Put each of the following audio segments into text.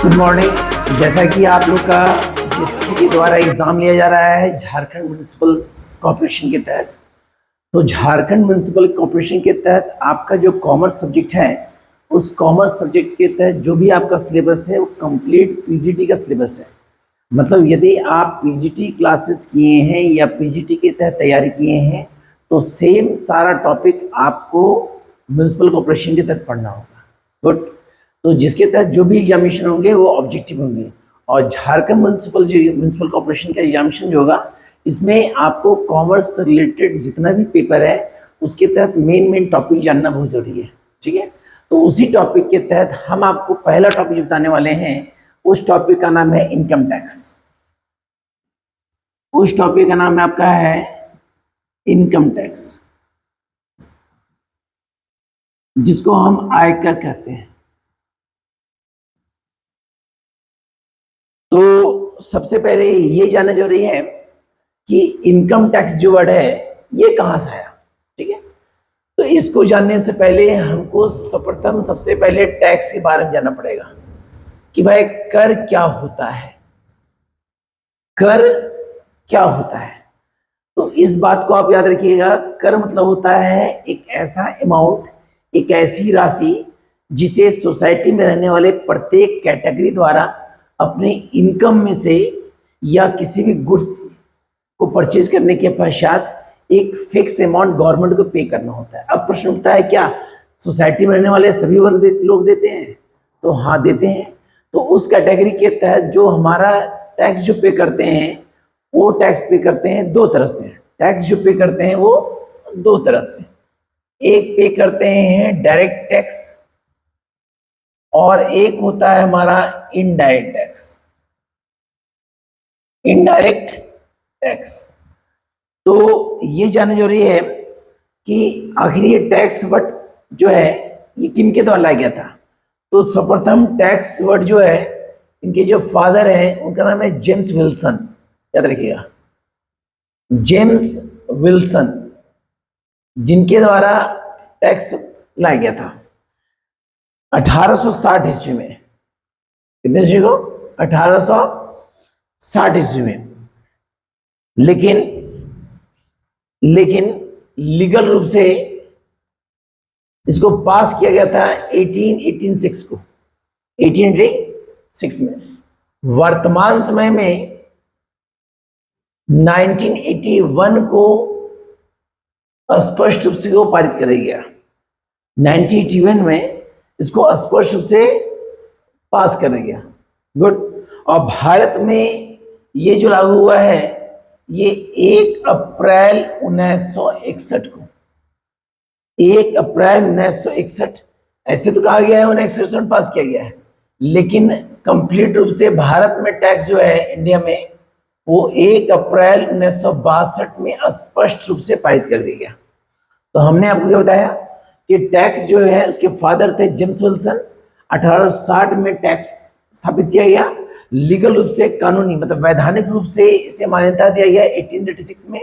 Good morning. जैसा कि आप लोग का जिसके द्वारा एग्ज़ाम लिया जा रहा है झारखंड म्युनिसिपल कॉर्पोरेशन के तहत, तो झारखंड म्युनिसिपल कॉर्पोरेशन के तहत आपका जो कॉमर्स सब्जेक्ट है, उस कॉमर्स सब्जेक्ट के तहत जो भी आपका सिलेबस है वो कंप्लीट पीजीटी का सिलेबस है। मतलब यदि आप पीजीटी क्लासेस किए हैं या पीजीटी के तहत तैयारी किए हैं तो सेम सारा टॉपिक आपको म्युनिसिपल कॉर्पोरेशन के तहत पढ़ना होगा। गुड। तो जिसके तहत जो भी एग्जामिनेशन होंगे वो ऑब्जेक्टिव होंगे। और झारखंड म्युनिसिपल कॉर्पोरेशन का एग्जामिनेशन जो होगा, इसमें आपको कॉमर्स से रिलेटेड जितना भी पेपर है उसके तहत मेन टॉपिक जानना बहुत जरूरी है। ठीक है, तो उसी टॉपिक के तहत हम आपको पहला टॉपिक बताने वाले हैं। उस टॉपिक का नाम है इनकम टैक्स। उस टॉपिक का नाम आपका है इनकम टैक्स, जिसको हम आयकर कहते हैं। तो सबसे पहले ये जानना जरूरी है कि इनकम टैक्स जो वर्ड है ये कहाँ से आया। ठीक है, तो इसको जानने से पहले हमको सर्वप्रथम सबसे पहले टैक्स के बारे में जानना पड़ेगा कि भाई कर क्या होता है। कर क्या होता है, तो इस बात को आप याद रखिएगा। कर मतलब होता है एक ऐसा अमाउंट, एक ऐसी राशि जिसे सोसाइटी में रहने वाले प्रत्येक कैटेगरी द्वारा अपने इनकम में से या किसी भी गुड्स को परचेज करने के पश्चात एक फिक्स अमाउंट गवर्नमेंट को पे करना होता है। अब प्रश्न उठता है, क्या सोसाइटी में रहने वाले सभी वर्ग लोग देते हैं? तो हाँ, देते हैं। तो उस कैटेगरी के तहत जो हमारा टैक्स जो पे करते हैं, वो टैक्स पे करते हैं दो तरह से। टैक्स जो पे करते हैं वो दो तरह से, एक पे करते हैं डायरेक्ट टैक्स और एक होता है हमारा इनडायरेक्ट टैक्स। इनडायरेक्ट टैक्स, तो ये जानना जरूरी है कि आखिर ये टैक्स वर्ड जो है ये किनके द्वारा लाया गया था। तो सर्वप्रथम टैक्स वर्ड जो है, इनके जो फादर हैं उनका नाम है जेम्स विल्सन। याद रखिएगा, जेम्स विल्सन, जिनके द्वारा टैक्स लाया गया था 1860 ईस्वी में। कितने ईस्वी को? 1860 ईस्वी में। लेकिन लीगल रूप से इसको पास किया गया था 1886 को, 1886 में। वर्तमान समय में 1981 को स्पष्ट रूप से वो पारित कर गया। 1981 में इसको स्पष्ट रूप से पास कर गया। गुड। और भारत में ये जो लागू हुआ है ये 1 अप्रैल 1961 को, 1 अप्रैल 1961 ऐसे तो कहा गया है 1961 में पास किया गया है, लेकिन कंप्लीट रूप से भारत में टैक्स जो है इंडिया में वो 1 अप्रैल 1962 में स्पष्ट रूप से पारित कर दिया गया। तो हमने आपको क्या बताया कि टैक्स जो है उसके फादर थे जेम्स विल्सन। 1860 में टैक्स स्थापित किया गया। लीगल रूप से, कानूनी मतलब वैधानिक रूप से इसे मान्यता दिया गया 1886 में।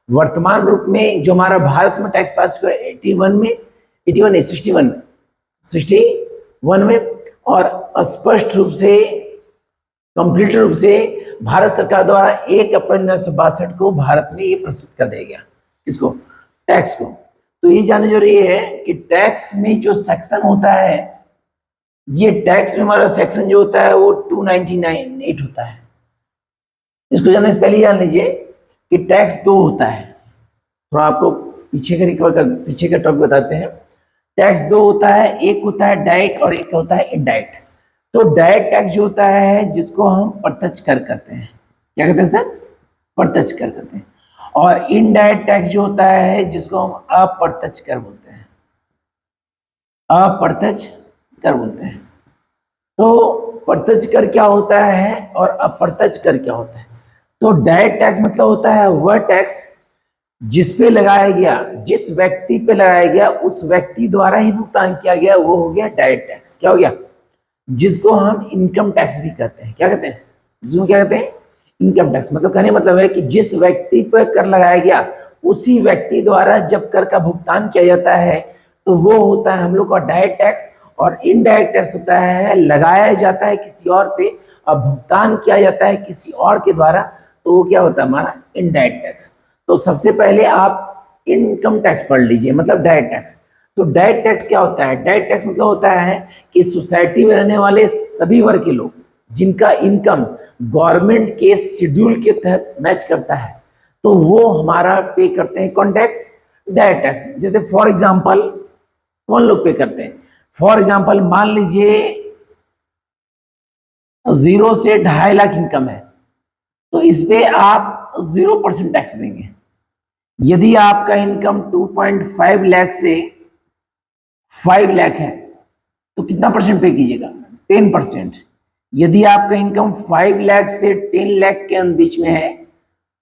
वर्तमान रूप में जो हमारा भारत में टैक्स पास हुआ 61 में, 61 नहीं 61 में, और स्पष्ट रूप से कंप्लीट रूप से भारत सरकार द्वारा 1 अप्रैल 1962 को भारत में ये प्रस्तुत कर दिया गया। किसको? टैक्स को। तो ये जानना जरूरी है कि टैक्स में जो सेक्शन होता है, ये टैक्स में हमारा सेक्शन जो होता है वो 299(8) होता है। इसको जानने से पहले जान लीजिए कि टैक्स 2 होता है। थोड़ा आपको पीछे का टॉपिक बताते हैं। टैक्स 2 होता है, एक होता है डायरेक्ट और एक होता है इनडायरेक्ट। तो डायरेक्ट टैक्स जो होता है जिसको हम प्रत्यक्ष कर कहते हैं। क्या कहते हैं सर? प्रत्यक्ष कर कहते हैं। और इनडायरेक्ट टैक्स जो होता है जिसको हम अप्रत्यक्ष कर बोलते हैं। अप्रत्यक्ष कर बोलते हैं। तो प्रत्यक्ष कर क्या होता है और अप्रत्यक्ष कर क्या होता है? तो डायरेक्ट टैक्स मतलब होता है वह टैक्स जिस पे लगाया गया, जिस व्यक्ति पे लगाया गया, उस व्यक्ति द्वारा ही भुगतान किया गया, वो हो गया डायरेक्ट टैक्स। क्या हो गया? जिसको हम इनकम टैक्स भी कहते हैं। क्या कहते हैं? जिसको क्या कहते हैं? Income tax. मतलब कहने मतलब है कि जिस व्यक्ति पर कर लगाया गया उसी व्यक्ति द्वारा जब कर का भुगतान किया जाता है तो वो होता है हम लोग का डायरेक्ट टैक्स। और इनडायरेक्ट टैक्स होता है लगाया जाता है किसी और पे और भुगतान किया जाता है किसी और के द्वारा, तो वो क्या होता है हमारा इनडायरेक्ट टैक्स। तो सबसे पहले आप इनकम टैक्स पढ़ लीजिए, मतलब डायरेक्ट टैक्स। तो डायरेक्ट टैक्स क्या होता है? डायरेक्ट टैक्स मतलब होता है कि सोसाइटी में रहने वाले सभी वर्ग के लोग जिनका इनकम गवर्नमेंट के शेड्यूल के तहत मैच करता है, तो वो हमारा पे करते हैं कौन टैक्स? Direct tax. जैसे फॉर एग्जांपल कौन लोग पे करते हैं? फॉर एग्जांपल मान लीजिए 0 से 2.5 लाख इनकम है, तो इस पे आप 0% टैक्स देंगे। यदि आपका इनकम 2.5 लाख से 5 लाख है तो कितना परसेंट पे कीजिएगा? 10%। यदि आपका इनकम 5 लाख से 10 लाख के बीच में है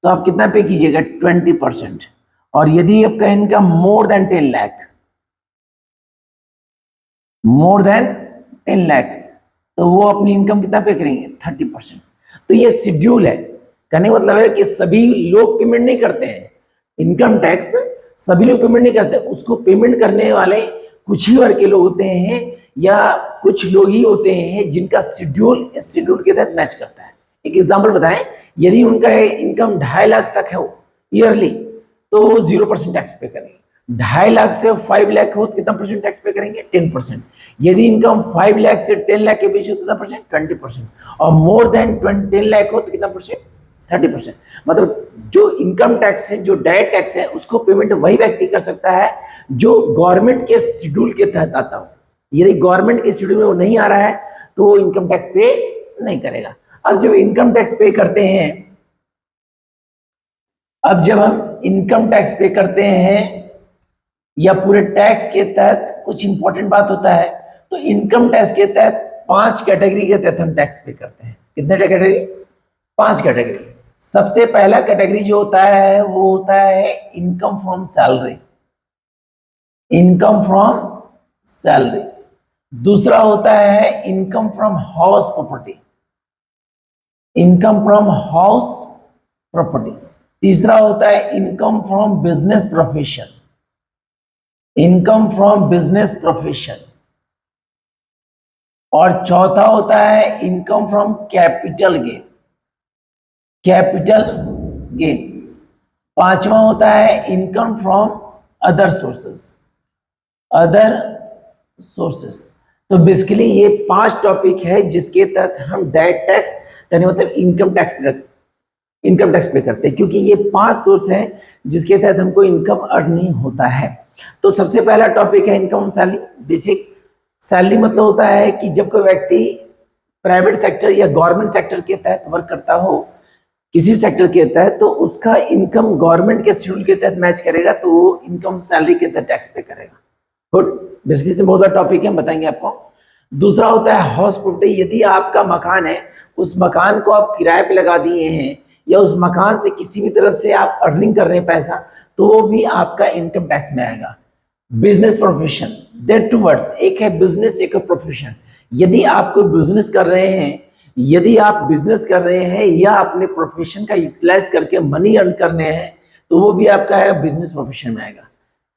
तो आप कितना पे कीजिएगा? 20%। और यदि आपका income more than 10 lakh, more than 10 lakh, तो वो अपनी इनकम कितना पे करेंगे? 30%। तो ये शेड्यूल है, कहने का मतलब है कि सभी लोग पेमेंट नहीं करते हैं इनकम टैक्स, सभी लोग पेमेंट नहीं करते, उसको पेमेंट करने वाले कुछ ही वर्ग के लोग होते हैं या कुछ लोग ही होते हैं जिनका शेड्यूल इस शेड्यूल के तहत मैच करता है। एक एग्जांपल बताएं, यदि उनका इनकम 2.5 लाख तक है ईयरली, तो वो 0% टैक्स पे करेंगे। 2.5 लाख से 5 लाख हो तो कितना परसेंट टैक्स पे करेंगे? 10%। यदि इनकम 5 लाख से 10 लाख के बीच हो तो कितना परसेंट? 20%। और मोर देन 10 लाख हो तो कितना परसेंट? 30%। मतलब जो इनकम टैक्स है, जो डायरेक्ट टैक्स है, उसको पेमेंट वही व्यक्ति कर सकता है जो गवर्नमेंट के शेड्यूल के तहत आता हो। यदि गवर्नमेंट के शेड्यूल में वो नहीं आ रहा है तो वो इनकम टैक्स पे नहीं करेगा। अब जब इनकम टैक्स पे करते हैं, अब जब हम इनकम टैक्स पे करते हैं या पूरे टैक्स के तहत कुछ इंपॉर्टेंट बात होता है, तो इनकम टैक्स के तहत 5 कैटेगरी के तहत हम टैक्स पे करते हैं। कितने कैटेगरी? 5 कैटेगरी। सबसे पहला कैटेगरी जो होता है वो होता है income from salary, income from salary. दूसरा होता है income from house property, income from house property. तीसरा होता है income from business profession, income from business profession. और चौथा होता है income from capital gain, capital gain. पांचवा होता है income from other sources, other sources. तो बेसिकली ये 5 टॉपिक है जिसके तहत हम डायरेक्ट टैक्स यानी मतलब इनकम टैक्स पे करते हैं, क्योंकि ये 5 सोर्स हैं जिसके तहत हमको इनकम अर्निंग होता है। तो सबसे पहला टॉपिक है इनकम सैलरी। बेसिक सैलरी मतलब होता है कि जब कोई व्यक्ति प्राइवेट सेक्टर या गवर्नमेंट सेक्टर के तहत वर्क करता हो, किसी भी सेक्टर के तहत, तो उसका इनकम गवर्नमेंट के शेड्यूल के तहत मैच करेगा तो वो इनकम सैलरी के तहत टैक्स पे करेगा। गुड, बेसिकली से बहुत बड़ा टॉपिक है, हम बताएंगे आपको। दूसरा होता है हाउस प्रॉपर्टी। यदि आपका मकान है, उस मकान को आप किराए पे लगा दिए हैं या उस मकान से किसी भी तरह से आप अर्निंग कर रहे हैं पैसा, तो वो भी आपका इनकम टैक्स में आएगा। Business profession, there two words, एक है बिजनेस, एक है प्रोफेशन। यदि आप कोई बिजनेस कर रहे हैं, यदि आप बिजनेस कर रहे हैं या अपने प्रोफेशन का यूटिलाइज करके मनी अर्न करने हैं, तो वो भी आपका है बिजनेस प्रोफेशन में आएगा।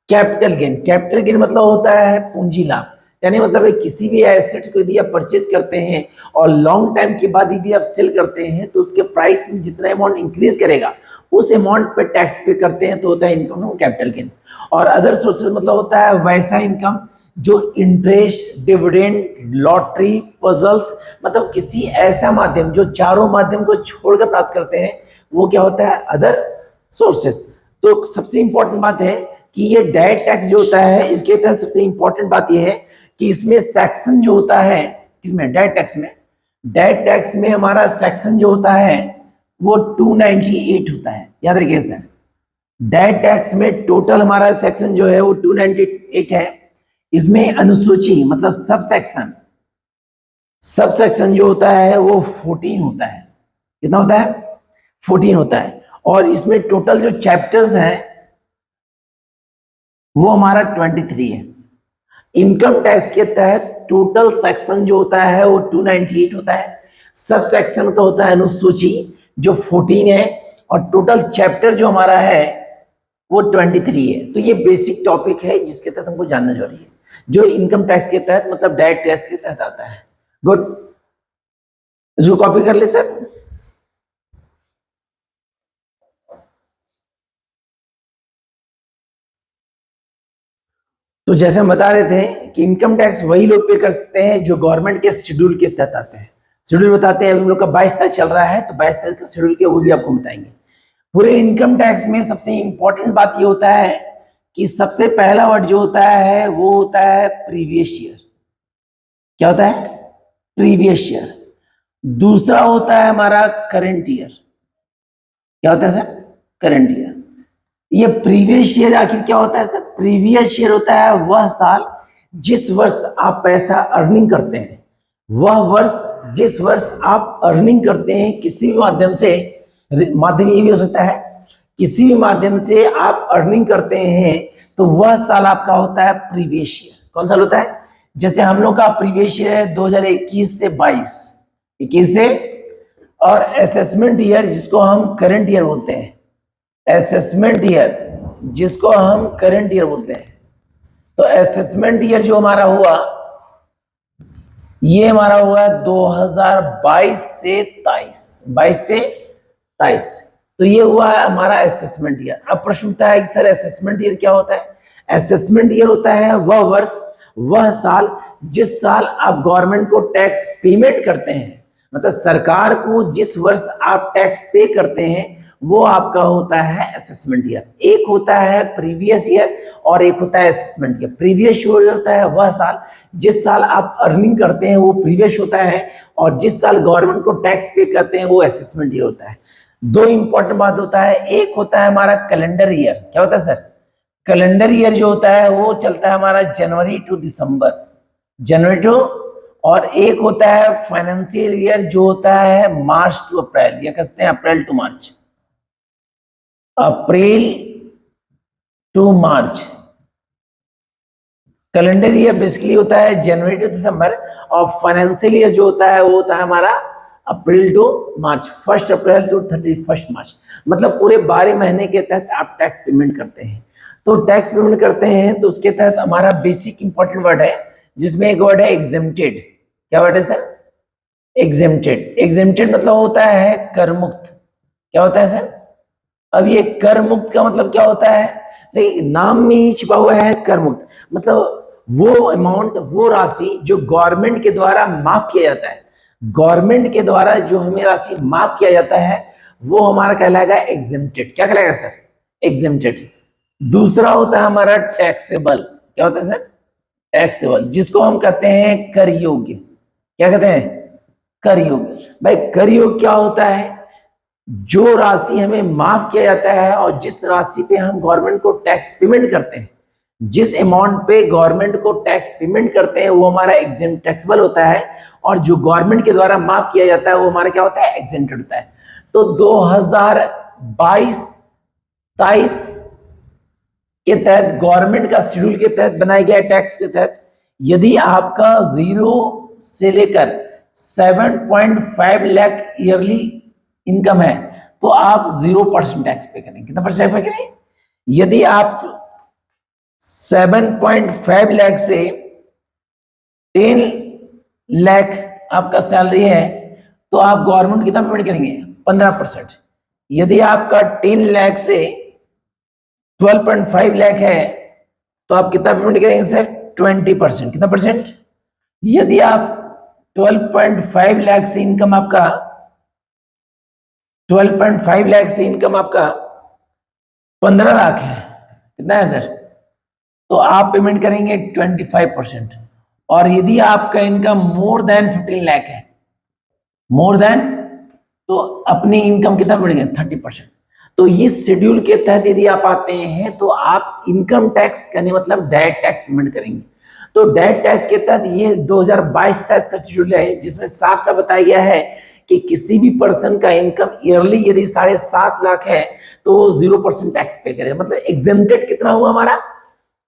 कैपिटल गेन, कैपिटल गेन मतलब होता है पूंजी लाभ, यानी मतलब किसी भी एसेट्स को यदि आप परचेज करते हैं और लॉन्ग टाइम के बाद यदि आप सेल करते हैं तो उसके प्राइस में जितना अमाउंट इंक्रीज करेगा उस अमाउंट पे टैक्स पे करते हैं, तो होता है इनकम कैपिटल गेन। और अदर सोर्सेज मतलब होता है वैसा इनकम जो इंटरेस्ट, डिविडेंड, लॉटरी, पजल्स, मतलब किसी ऐसा माध्यम जो चारों माध्यम को छोड़कर प्राप्त करते हैं, वो क्या होता है? Other sources. तो सबसे इंपॉर्टेंट बात है कि ये डायरेक्ट टैक्स जो होता है, इसके तहत सबसे इंपॉर्टेंट बात यह है कि इसमें सेक्शन जो होता है, इसमें डायरेक्ट टैक्स में हमारा सेक्शन जो होता है वो 298 होता है। याद रखिए सर, डायरेक्ट टैक्स में टोटल हमारा सेक्शन जो है वो 298 है। इसमें अनुसूची मतलब सब सेक्शन जो होता है वो 14 होता है। कितना होता है? 14 होता है। और इसमें टोटल जो चैप्टर्स हैं वो हमारा 23 है। इनकम टैक्स के तहत टोटल सेक्शन जो होता है वो 298 होता है। सब सेक्शन का होता है अनुसूची जो 14 है, और टोटल चैप्टर जो हमारा है वो 23 है। तो ये बेसिक टॉपिक है जिसके तहत हमको जानना जरूरी है, जो इनकम टैक्स के तहत मतलब डायरेक्ट टैक्स के तहत आता है। गुड, इसको कॉपी कर ले सर। तो जैसे हम बता रहे थे कि इनकम टैक्स वही लोग पे कर सकते हैं जो गवर्नमेंट के शेड्यूल के तहत आते हैं। शेड्यूल बताते हैं, अभी हम लोग का 22 तारीख चल रहा है, तो 22 तारीख का शेड्यूल के वो भी आपको बताएंगे। पूरे इनकम टैक्स में सबसे इंपॉर्टेंट बात ये होता है कि सबसे पहला वर्ड जो होता है वो होता है प्रीवियस ईयर। क्या होता है? Previous year. दूसरा होता है हमारा करंट ईयर। क्या होता है सर? Current year. ये प्रीवियस ईयर आखिर क्या होता है सर? प्रीवियस ईयर होता है वह साल जिस वर्ष आप पैसा अर्निंग करते हैं, वह वर्ष जिस वर्ष आप अर्निंग करते हैं किसी भी माध्यम से, माध्यम ये भी हो सकता है, किसी भी माध्यम से आप अर्निंग करते हैं, तो वह साल आपका होता है प्रीवियस ईयर। कौन साल होता है? जैसे हम लोग का प्रीवियस ईयर है 2021 से 22, 21 से, और असेसमेंट ईयर जिसको हम करंट ईयर बोलते हैं, असेसमेंट ईयर जिसको हम करंट ईयर बोलते हैं। तो असेसमेंट ईयर जो हमारा हुआ, ये हमारा हुआ 2022 से 23, 22 से 23। तो ये हुआ है हमारा असेसमेंट ईयर। अब प्रश्न उठता है कि सर असेसमेंट ईयर क्या होता है? असेसमेंट ईयर होता है वह वर्ष, वह साल जिस साल आप गवर्नमेंट को टैक्स पेमेंट करते हैं, मतलब सरकार को जिस वर्ष आप टैक्स पे करते हैं वो आपका होता है असेसमेंट ईयर। एक होता है प्रीवियस ईयर और एक होता है असेसमेंट ईयर। प्रीवियस ईयर होता है वह साल जिस साल आप अर्निंग करते हैं वो प्रीवियस होता है, और जिस साल गवर्नमेंट को टैक्स पे करते हैं वो असेसमेंट ईयर होता है। दो इंपॉर्टेंट बात होता है, एक होता है हमारा कैलेंडर ईयर। क्या होता है सर? कैलेंडर ईयर जो होता है वो चलता है हमारा जनवरी टू दिसंबर, जनवरी टू, और एक होता है फाइनेंशियल ईयर जो होता है मार्च टू अप्रैल, या कहते हैं April to March, April to March. Calendar year basically होता है जनवरी टू दिसंबर, और फाइनेंशियल ईयर जो होता है वो होता है हमारा अप्रैल टू मार्च, 1 अप्रैल टू 31 मार्च। मतलब पूरे 12 महीने के तहत आप टैक्स पेमेंट करते हैं। तो टैक्स पेमेंट करते हैं तो उसके तहत हमारा बेसिक इंपॉर्टेंट वर्ड है, जिसमें एक वर्ड है एग्जेम्प्टेड। क्या वर्ड है सर? एग्जेम्प्टेड। एग्जेम्प्टेड मतलब होता है कर मुक्त। क्या होता है सर? अब ये कर मुक्त का मतलब क्या होता है? देखिए नाम में ही छिपा हुआ है कर मुक्त, मतलब वो अमाउंट, वो राशि जो गवर्नमेंट के द्वारा माफ किया जाता है, गवर्नमेंट के द्वारा जो हमें राशि माफ किया जाता है वो हमारा कहलाएगा एग्जेम्प्टेड। क्या कहलाएगा सर? एग्जेम्प्टेड। दूसरा होता है हमारा टैक्सेबल। क्या होता है सर? टैक्सेबल, जिसको हम कहते हैं कर योग्य। क्या कहते हैं? कर योग्य। भाई कर योग्य क्या होता है? जो राशि हमें माफ किया जाता है और जिस राशि पे हम गवर्नमेंट को टैक्स पेमेंट करते हैं, जिस अमाउंट पे गवर्नमेंट को टैक्स पेमेंट करते हैं वो हमारा एग्जेम्प्ट टैक्सेबल होता है, और जो गवर्नमेंट के द्वारा माफ किया जाता है वो हमारा क्या होता है? एग्जेम्प्टेड होता है। तो 2022-23 के तहत गवर्नमेंट का शेड्यूल के तहत बनाया गया टैक्स के तहत, यदि आपका 0 से लेकर 7.5 लाख ईयरली इनकम है तो आप 0% टैक्स पे करेंगे। कितना परसेंट पे करेंगे? यदि आप 7.5 लाख से 10 लाख आपका सैलरी है तो आप गवर्नमेंट कितना पेमेंट करेंगे? 15%। यदि आपका 10 लाख से 12.5 लाख है तो आप कितना पेमेंट करेंगे सर? 20%। कितना परसेंट? यदि आप 12.5 लाख से इनकम आपका 12.5 लाख से इनकम आपका 15 लाख है, कितना है सर? तो आप पेमेंट करेंगे 25%। और यदि आपका इनकम मोर देन 15 लाख है, मोर देन, तो अपनी इनकम कितना बढ़ेगा? 30%। तो इस शेड्यूल के तहत यदि आप आते हैं तो आप इनकम टैक्स करने मतलब डायरेक्ट टैक्स पेमेंट करेंगे। तो डायरेक्ट टैक्स के तहत ये 2022-23 का शेड्यूल है, जिसमें साफ साफ बताया गया है कि किसी भी पर्सन का इनकम ईयरली यदि 7.5 लाख है तो 0% टैक्स पे करे। मतलब एग्जेम्प्टेड कितना हुआ हमारा?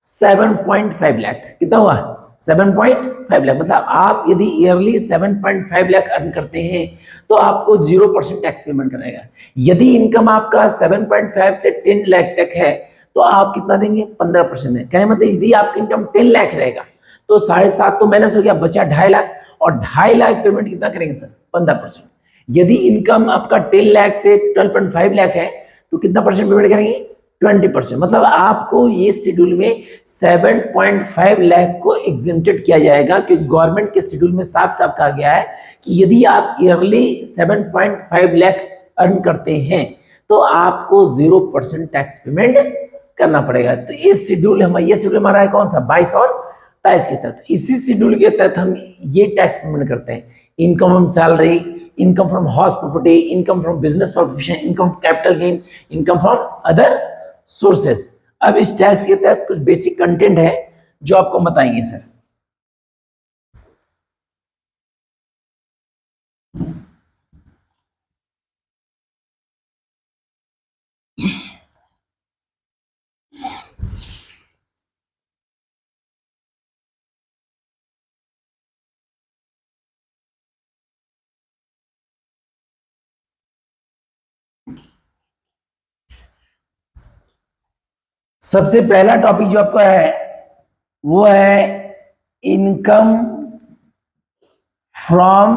7.5 लाख। कितना हुआ? 7.5 लाख। मतलब आप यदि ईयरली 7.5 लाख अर्न करते हैं तो आपको 0% टैक्स पेमेंट करेगा। यदि इनकम आपका 7.5 से 10 लाख तक है तो आप कितना देंगे, 15% देंगे। कहने मतलब यदि आपका इनकम 10 लाख रहेगा तो 7.5 तो माइनस हो गया, बचा 2.5 लाख, और 2.5 लाख पेमेंट कितना करेंगे सर, 15%। यदि इनकम आपका 10 लाख से 12.5 लाख है तो कितना परसेंट पेमेंट करेंगे, 20%। मतलब आपको ये शेड्यूल में 7.5 लाख को एग्जेम्प्टेड किया जाएगा, क्योंकि गवर्नमेंट के शेड्यूल में साफ साफ कहा गया है कि यदि आप ईयरली 7.5 लाख अर्न करते हैं तो आपको 0% टैक्स पेमेंट करना पड़ेगा। तो ये शेड्यूल हमारा है कौन सा, 22 और 23 के तहत। इसी शेड्यूल के तहत हम ये टैक्स पेमेंट करते हैं, income from salary, income from house property, income from business profession, income capital gain, income from other sources. अब इस टैक्स के तहत कुछ बेसिक कंटेंट है जो आपको बताएंगे सर। सबसे पहला टॉपिक जो आपका है वो है इनकम फ्रॉम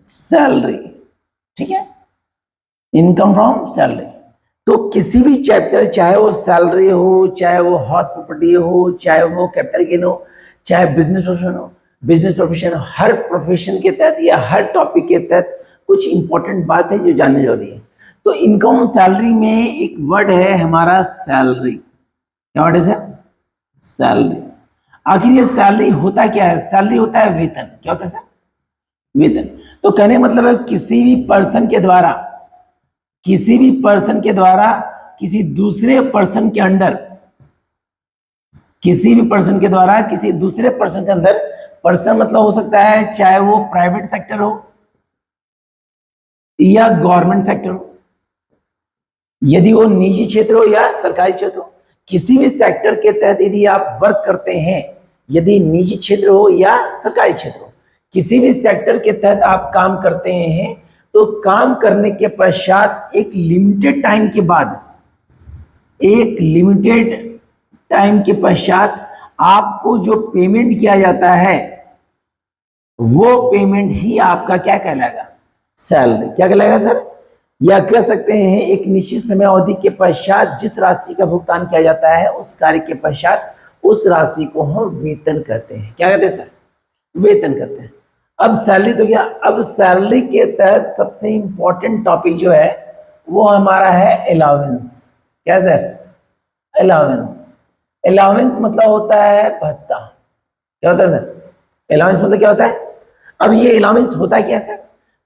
सैलरी। ठीक है, इनकम फ्रॉम सैलरी। तो किसी भी चैप्टर, चाहे वो सैलरी हो, चाहे वो हाउस प्रॉपर्टी हो, चाहे वो कैपिटल गेन हो, चाहे बिजनेस प्रोफेशन हो, बिजनेस प्रोफेशन, हर प्रोफेशन के तहत या हर टॉपिक के तहत कुछ इंपॉर्टेंट बात है जो जानने जरूरी है। तो इनकम सैलरी में एक वर्ड है हमारा सैलरी। क्या वर्ड है सर, सैलरी। आखिर ये सैलरी होता क्या है, सैलरी होता है वेतन। क्या होता है सर, वेतन। तो कहने का मतलब है किसी भी पर्सन के द्वारा, किसी भी पर्सन के द्वारा किसी दूसरे पर्सन के अंडर, किसी भी पर्सन के द्वारा किसी दूसरे पर्सन के अंदर, पर्सन मतलब हो सकता है चाहे वो प्राइवेट सेक्टर हो या गवर्नमेंट सेक्टर हो, यदि वो निजी क्षेत्र हो या सरकारी क्षेत्र हो, किसी भी सेक्टर के तहत यदि आप वर्क करते हैं, यदि निजी क्षेत्र हो या सरकारी क्षेत्र हो, किसी भी सेक्टर के तहत आप काम करते हैं, तो काम करने के पश्चात एक लिमिटेड टाइम के बाद, एक लिमिटेड टाइम के पश्चात आपको जो पेमेंट किया जाता है वो पेमेंट ही आपका क्या कहलाएगा, सैलरी। क्या कहलाएगा सर, या कह सकते हैं एक निश्चित समय अवधि के पश्चात जिस राशि का भुगतान किया जाता है उस कार्य के पश्चात उस राशि को हम वेतन कहते हैं। क्या कहते हैं सर, वेतन कहते हैं। अब सैलरी तो क्या, अब सैलरी के तहत सबसे इंपॉर्टेंट टॉपिक जो है वो हमारा है अलाउंस। क्या सर, अलाउंस। अलाउंस मतलब होता है भत्ता। क्या होता है सर, अलाउंस मतलब क्या होता है। अब ये अलाउंस होता है क्या सर,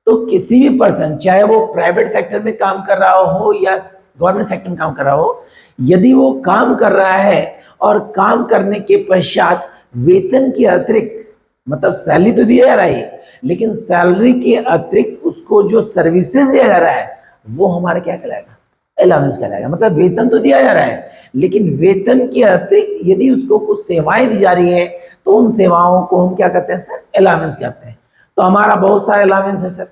तो किसी भी पर्सन, चाहे वो प्राइवेट सेक्टर में काम कर रहा हो या गवर्नमेंट सेक्टर में काम कर रहा हो, यदि वो काम कर रहा है और काम करने के पश्चात वेतन के अतिरिक्त, मतलब सैलरी तो दिया जा रहा है, लेकिन सैलरी के अतिरिक्त उसको जो सर्विसेज दिया जा रहा है वो हमारा क्या कहलाएगा, अलाउंस कहलाएगा। मतलब वेतन तो दिया जा रहा है, लेकिन वेतन के अतिरिक्त यदि उसको कुछ सेवाएं दी जा रही है तो उन सेवाओं को हम क्या कहते हैं सर, अलाउंस कहते हैं। तो हमारा बहुत सारे अलाउंस है सर।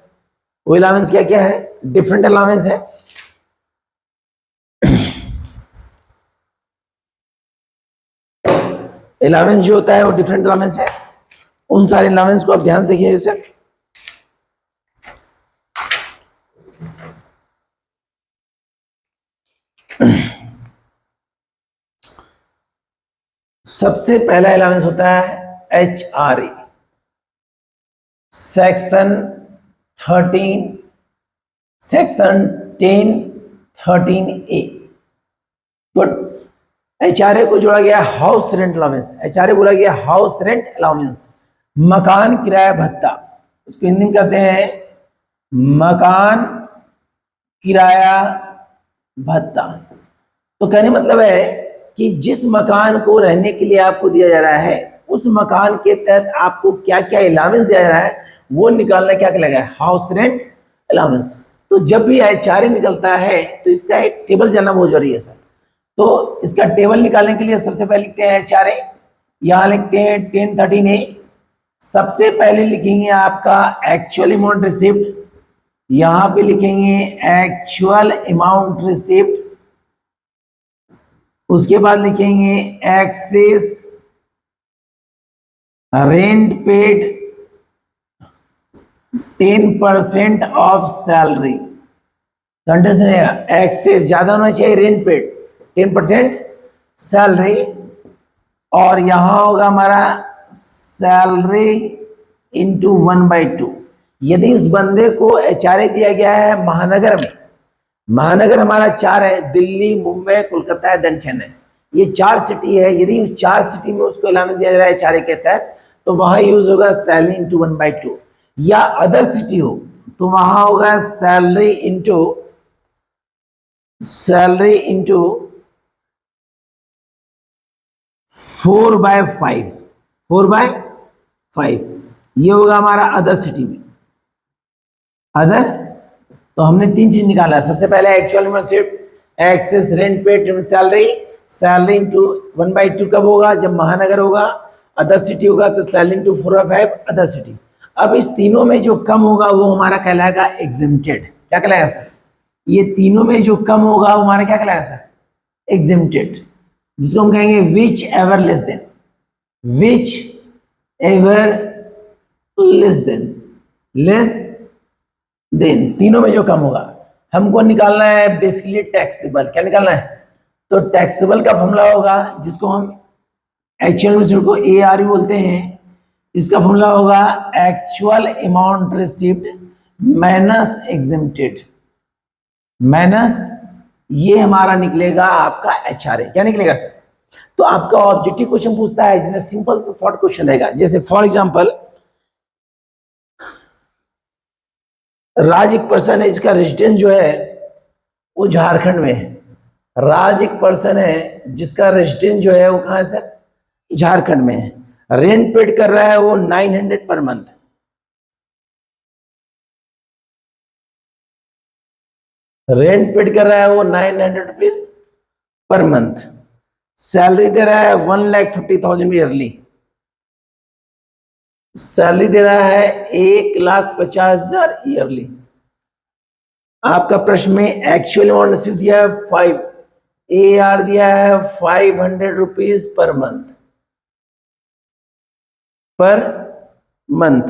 वो अलाउंस क्या क्या है, डिफरेंट अलाउंस है। अलाउंस जो होता है वो डिफरेंट अलाउंस है। उन सारे अलाउंस को आप ध्यान से देखिए सर। सबसे पहला अलाउंस होता है HRA, section 13, section 10(13)A। Good. HRA को जोड़ा गया हाउस रेंट अलाउंस। HRA बोला गया हाउस रेंट अलाउंस, मकान किराया भत्ता। उसको हिंदी में कहते हैं मकान किराया भत्ता। तो कहने मतलब है कि जिस मकान को रहने के लिए आपको दिया जा रहा है उस मकान के तहत आपको क्या क्या अलाउंस दिया जा रहा है वो निकालना क्या लगेगा, हाउस रेंट अलाउंस। तो जब भी HRA निकलता है तो इसका एक टेबल जानना बहुत जरूरी है सर। तो इसका टेबल निकालने के लिए सबसे पहले लिखते हैं HRA, यहाँ लिखते हैं 10(13)A। सबसे पहले लिखेंगे आपका एक्चुअल अमाउंट रिसिप्ट, यहाँ पे लिखेंगे एक्चुअल अमाउंट रिसिप्ट। उसके बाद लिखेंगे excess rent paid 10% of salary. तो अंडरस्टैंड, एक्सेस ज्यादा होना चाहिए, रेंट पेड 10% सैलरी, और यहां होगा हमारा सैलरी इंटू 1/2। यदि उस बंदे को एचआरए दिया गया है महानगर में, महानगर हमारा 4 है, दिल्ली, मुंबई, कोलकाता, देन चेन्नई, ये 4 सिटी है। यदि उस 4 सिटी में उसको लाना दिया जा रहा है एचआरए के तहत, तो वहां यूज होगा सैलरी इंटू 1/2। या अदर सिटी हो तो वहां होगा सैलरी इंटू 4/5। 4/5 ये होगा हमारा अदर सिटी में। अदर, तो हमने 3 चीज निकाला। सबसे पहले actual membership, excess rent paid salary, salary into 1/2 कब होगा, जब महानगर होगा। अदर सिटी होगा तो सैलरी इंटू 4/5 अदर सिटी। अब इस तीनों में जो कम होगा वो हमारा कहलाएगा एग्जेम्प्टेड। क्या कहलाएगा सर? ये तीनों में जो कम होगा वो हमारा क्या कहलाएगा सर? एग्जेम्प्टेड, जिसको हम कहेंगे which ever less than. Which ever less than, तीनों में जो कम होगा। हमको निकालना है बेसिकली टैक्सेबल। क्या निकालना है? तो टैक्सेबल का फॉर्मूला होगा, जिसको हम एक्चुअल में को AR बोलते हैं। इसका फॉर्मूला होगा actual amount received minus exempted, minus ये हमारा निकलेगा आपका एचआरए। क्या निकलेगा सर? तो आपका ऑब्जेक्टिव क्वेश्चन पूछता है जिसमें सिंपल से शॉर्ट क्वेश्चन रहेगा। जैसे फॉर एग्जांपल, राज एक पर्सन है, इसका रेजिडेंस जो है वो झारखंड में है। राज एक पर्सन है जिसका रेजिडेंस जो है वो कहां है सर? झारखंड में है। रेंट पेड कर रहा है वो 900 पर मंथ। रेंट पेड कर रहा है वो 900 रुपीज पर मंथ। सैलरी दे रहा है 1,50,000 ईयरली। सैलरी दे रहा है 1,50,000 ईयरली। आपका प्रश्न में एक्चुअल अमाउंट रिसीव दिया है 5, AR दिया है 500 रुपीज पर मंथ।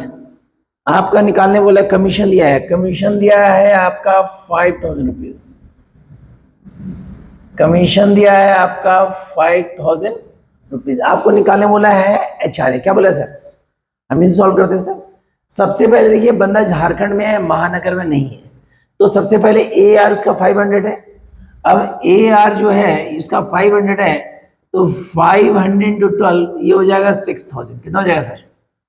आपका निकालने बोला कमीशन दिया है, कमीशन दिया है आपका 5,000 रुपीज। कमीशन दिया है आपका 5,000 रुपीज। आपको निकालने बोला है एचआरए। क्या बोला सर? हम इसे सॉल्व करते हैं सर। सबसे पहले देखिए, बंदा झारखंड में है, महानगर में नहीं है, तो सबसे पहले AR उसका 500 है। अब AR जो है इसका 500 है, तो 500 इंटू 12 ये हो जाएगा 6,000। कितना हो जाएगा सर?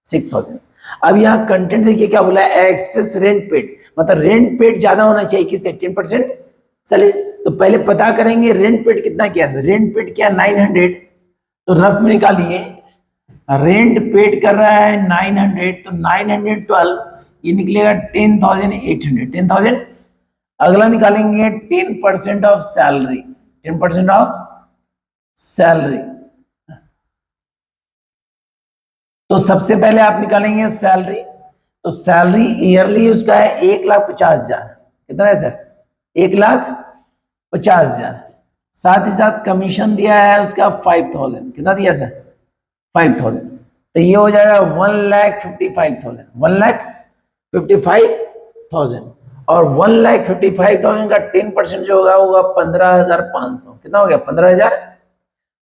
6,000। अब यहाँ कंटेंट देखिए क्या बोला है, एक्सेस रेंट पेड, मतलब रेंट पेड ज्यादा होना चाहिए किससे? 10%। चलिए तो पहले पता करेंगे रेंट पेड कितना किया सर। रेंट पेड किया 900, तो रफ में निकालिए। रेंट पेड कर रहा है 900, तो 912 ये निकलेगा 10,800। 10,000। अगला निकालेंगे 10% ऑफ सैलरी। 10% ऑफ सैलरी, तो सबसे पहले आप निकालेंगे सैलरी। तो सैलरी ईयरली उसका है 1,50,000। कितना है सर? 1,50,000। साथ ही साथ कमीशन दिया है उसका 5,000। कितना दिया सर? 5,000। तो ये हो जाएगा 1,55,000। 1,55,000, और 1,55,000 का 10% जो होगा 15,500। कितना हो गया? 15,000।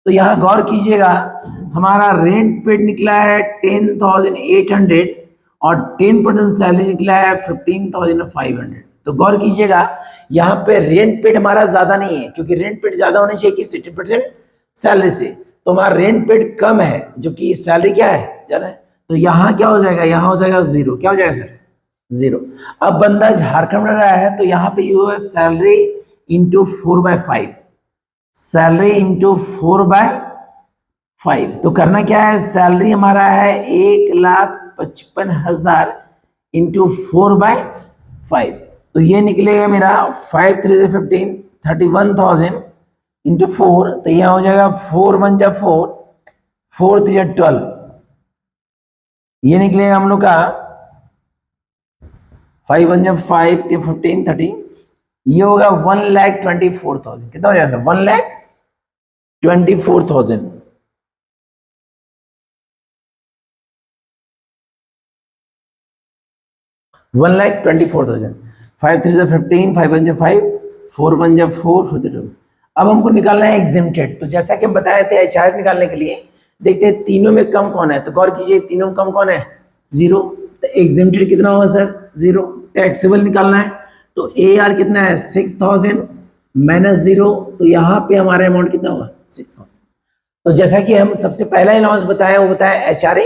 तो यहां गौर कीजिएगा, हमारा रेंट पेड निकला है 10,800 और 10% सैलरी निकला है 15,500। तो गौर कीजिएगा, यहाँ पे रेंट पेड हमारा ज्यादा नहीं है, क्योंकि रेंट पेड ज्यादा होनी चाहिए कि 60% सैलरी से, तो हमारा रेंट पेड कम है, जो कि सैलरी क्या है? ज्यादा है। तो यहाँ क्या हो जाएगा? यहाँ हो जाएगा 0। क्या हो जाएगा सर? 0। अब बंदा झारखंड में रहा है, तो यहाँ पे ये होगा सैलरी इंटू 4/5। Salary into 4/5। तो करना क्या है, सैलरी हमारा है 1,55,000 इंटू 4/5। तो ये निकलेगा मेरा 5 3 से 15, 31,000 इंटू 4। तो यह हो जाएगा 4 1 जा 4, 4 3 जा 12। ये निकलेगा हम लोग का 5 1 जा 5, 15 13। ये होगा 1,24,000। कितना हो जाएगा? 24,000, 1,24,000, 5 3 जा 15, 5 1 जा 5, 4 1 जा 4, 42। अब हमको निकालना है एग्जेम्प्टेड। तो जैसा कि हम बताए थे एचआर निकालने के लिए, देखते हैं तीनों में कम कौन है। तो गौर कीजिए तीनों में कम कौन है, 0। तो एग्जेम्प्टेड कितना होगा सर, 0। टैक्सेबल निकालना है तो ए आर कितना है, 6,000 माइनस 0। तो यहाँ पे हमारा अमाउंट कितना होगा, 6,000। तो जैसा कि हम सबसे पहला अलाउंस बताया वो बताया एचआरए।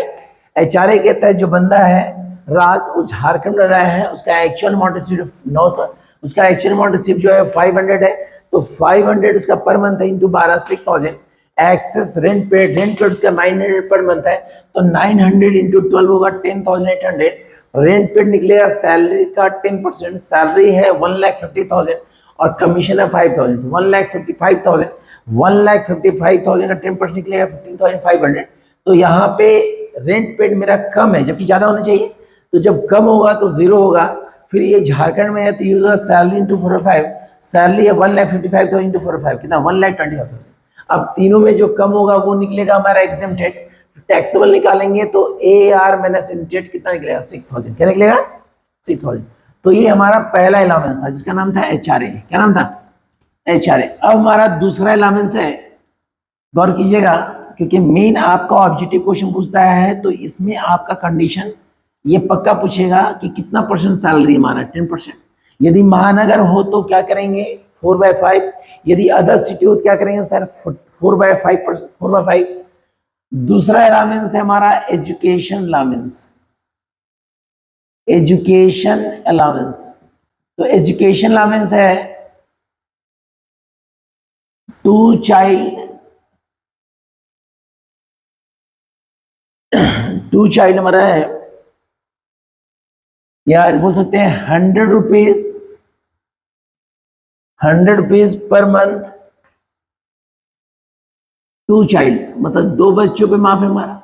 एचआरए के तहत जो बंदा है राज, वो झारखंड में रहा है, उसका एक्चुअल अमाउंट सिर्फ 900, उसका एक्चुअल अमाउंट सिर्फ जो है 500 है। तो 500 उसका पर मंथ है इंटू 12, 6,000। एक्सेस रेंट पेड उसका 900 पर मंथ है, तो 900 इंटू 12 होगा 10,800। रेंट पेड निकलेगा, सैलरी का 10%, सैलरी है 1,50,000 और कमीशन है 5,000, 1,55,000। 1,55,000 का 10% निकलेगा 15,500। तो यहाँ पे रेंट पेड मेरा कम है जबकि ज्यादा होना चाहिए। तो जब कम होगा तो 0 होगा। फिर ये झारखंड में है तो यूज सैलरी इंटू 405, सैलरी है 1,55,000 इंटू 405 कितना, 1,25,000। अब तीनों में जो कम होगा वो निकलेगा हमारा एग्जेम्प्टेड। टैक्सेबल निकालेंगे तो ए आर माइनस एग्जेम्प्टेड कितना निकलेगा, 6,000। क्या निकलेगा, 6,000। तो ये हमारा पहला अलाउंस था जिसका नाम था एचआरए। क्या नाम था, एचआरए। अब हमारा दूसरा अलाउंस है, गौर कीजिएगा क्योंकि मेन आपका ऑब्जेक्टिव क्वेश्चन पूछता है तो इसमें आपका कंडीशन ये पक्का पूछेगा कि कितना परसेंट सैलरी हमारा, 10%। यदि महानगर हो तो क्या करेंगे, 4/5। यदि अदर सिटी हो तो क्या करेंगे सर, 4/5, 4/5। दूसरा अलाउंस है हमारा एजुकेशन अलाउंस, एजुकेशन अलाउंस। तो एजुकेशन अलाउंस है 2 चाइल्ड, 2 चाइल्ड हमारा है, या बोल सकते हैं 100 rupees, 100 rupees per month, 2 child. मतलब 2 बच्चों पे माफ है हमारा,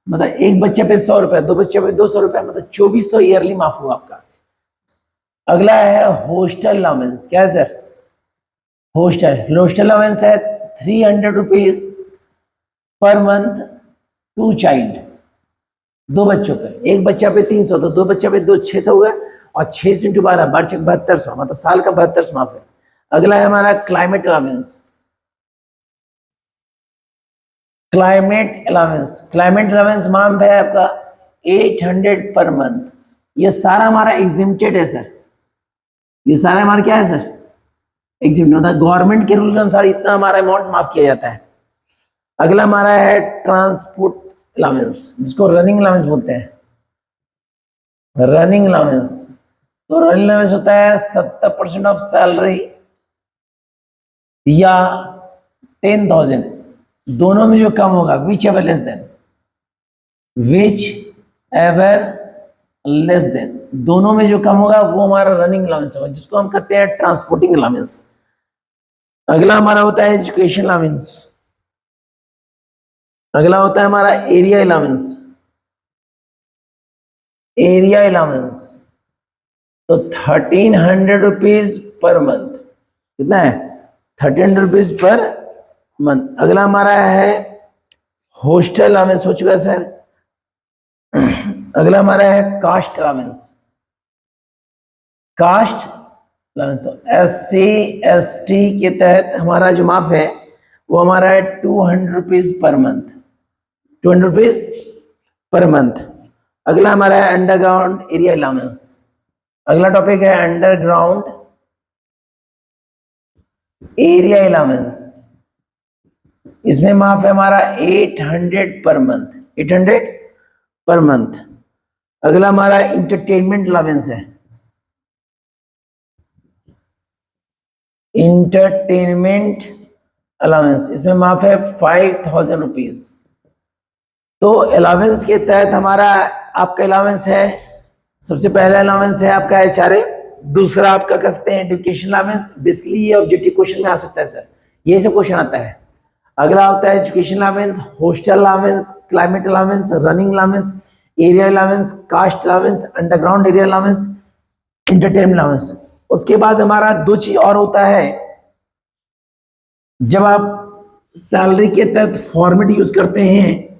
मतलब एक बच्चे पे 100 रुपए, 2 बच्चे पे 200 रुपए, मतलब 2400 ईयरली माफ हुआ आपका। अगला है हॉस्टल अलाउंस। क्या है सर, हॉस्टल अलाउंस है 300 रुपीज पर मंथ, 2 चाइल्ड, 2 बच्चों पे। एक बच्चा पे 300, तो 2 बच्चा पे 600 हुआ, और 6 इंटू 12 7200, मतलब साल का 7200 माफ है। अगला है हमारा climate allowance, climate allowance. Climate allowance माफ है आपका 800 पर मंथ। ये सारा हमारा एग्जिम्प्टेड है सर, ये सारा हमारा क्या है सर, एग्जिम्प्ट, मतलब गवर्नमेंट के रूल के अनुसार इतना हमारा अमाउंट माफ किया जाता है। अगला हमारा है ट्रांसपोर्ट अलाउंस, जिसको रनिंग अलाउंस बोलते हैं, रनिंग अलाउंस। तो रनिंग अलाउंस होता है 70% ऑफ सैलरी या 10,000, दोनों में जो कम होगा, which ever less than, which ever less than, दोनों में जो कम होगा वो हमारा रनिंग अलाउंस होगा, जिसको हम कहते हैं ट्रांसपोर्टिंग अलाउंस। अगला हमारा होता है एजुकेशन अलाउंस। अगला होता है हमारा एरिया अलाउंस, एरिया अलाउंस। तो 1,300 रुपीज पर मंथ, कितना है, 1,300 रुपीज पर मंथ। अगला हमारा है हॉस्टल अलाउंस, हो चुका सर। अगला हमारा है कास्ट अलाउंस, कास्ट अलाउंस। तो SC ST के तहत हमारा जो माफ है वो हमारा है 200 rupees per month, 200 rupees per month. अगला हमारा है अंडरग्राउंड एरिया अलाउंस। अगला टॉपिक है अंडरग्राउंड एरिया अलाउंस। इसमें माफ है हमारा 800 पर मंथ, 800 पर मंथ। अगला हमारा इंटरटेनमेंट अलाउंस है, इंटरटेनमेंट अलाउंस। इसमें माफ है 5,000 रुपीज। तो अलाउंस के तहत हमारा आपका अलाउंस है, सबसे पहला अलाउंस है आपका एचआरए, दूसरा आपका कहते हैं एजुकेशन अलाउंस। बेसिकली ये ऑब्जेक्टिव क्वेश्चन में आ सकता है सर, ये सब क्वेश्चन आता है। अगला होता है education allowance, hostel allowance, climate allowance, running allowance, area allowance, cast allowance, underground area allowance, entertainment allowance. उसके बाद हमारा दो चीज और होता है, जब आप सैलरी के तहत फॉर्मेट यूज करते हैं,